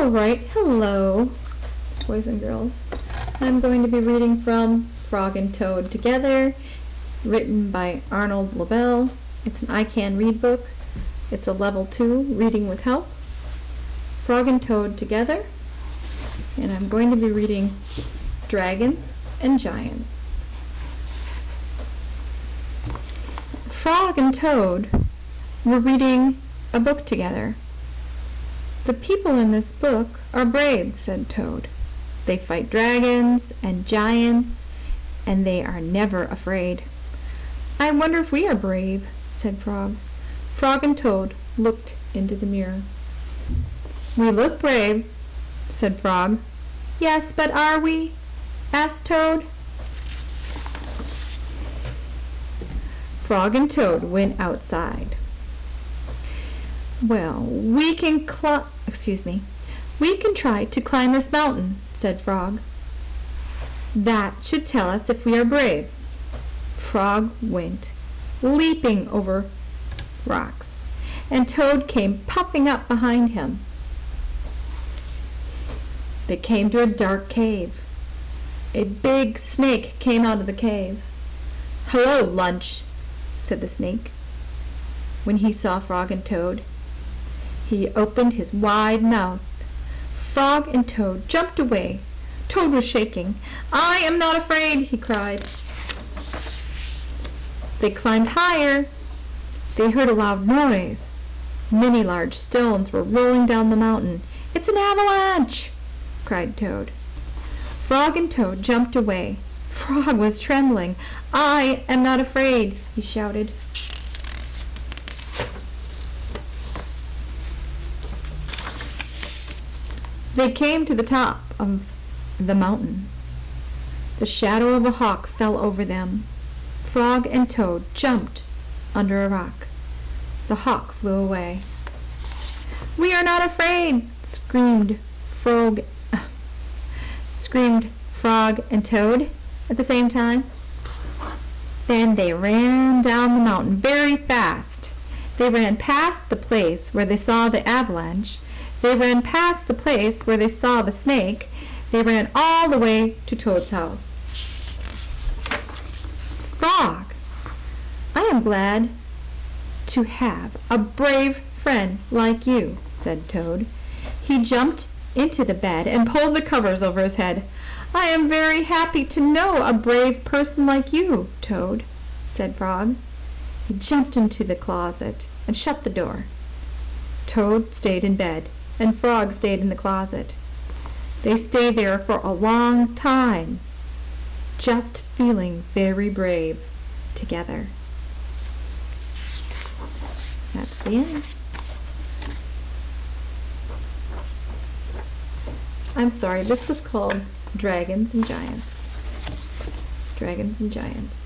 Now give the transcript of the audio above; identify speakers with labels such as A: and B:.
A: Alright, hello, boys and girls. I'm going to be reading from Frog and Toad Together, written by Arnold Lobel. It's an I Can Read book. It's a level 2, reading with help. Frog and Toad Together. And I'm going to be reading Dragons and Giants. Frog and Toad were reading a book together. "The people in this book are brave," said Toad. "They fight dragons and giants, and they are never afraid." "I wonder if we are brave," said Frog. Frog and Toad looked into the mirror. "We look brave," said Frog. "Yes, but are we?" asked Toad. Frog and Toad went outside. "Well, we can try to climb this mountain," said Frog. "That should tell us if we are brave." Frog went, leaping over rocks, and Toad came puffing up behind him. They came to a dark cave. A big snake came out of the cave. "Hello, Lunch," said the snake. When he saw Frog and Toad, he opened his wide mouth. Frog and Toad jumped away. Toad was shaking. "I am not afraid," he cried. They climbed higher. They heard a loud noise. Many large stones were rolling down the mountain. "It's an avalanche!" cried Toad. Frog and Toad jumped away. Frog was trembling. "I am not afraid," he shouted. They came to the top of the mountain. The shadow of a hawk fell over them. Frog and Toad jumped under a rock. The hawk flew away. "We are not afraid," screamed Frog and Toad at the same time. Then they ran down the mountain very fast. They ran past the place where they saw the avalanche. They ran past the place where they saw the snake. They ran all the way to Toad's house. "Frog, I am glad to have a brave friend like you," said Toad. He jumped into the bed and pulled the covers over his head. "I am very happy to know a brave person like you, Toad," said Frog. He jumped into the closet and shut the door. Toad stayed in bed, and Frog stayed in the closet. They stayed there for a long time, just feeling very brave together. That's the end. I'm sorry, this was called Dragons and Giants. Dragons and Giants.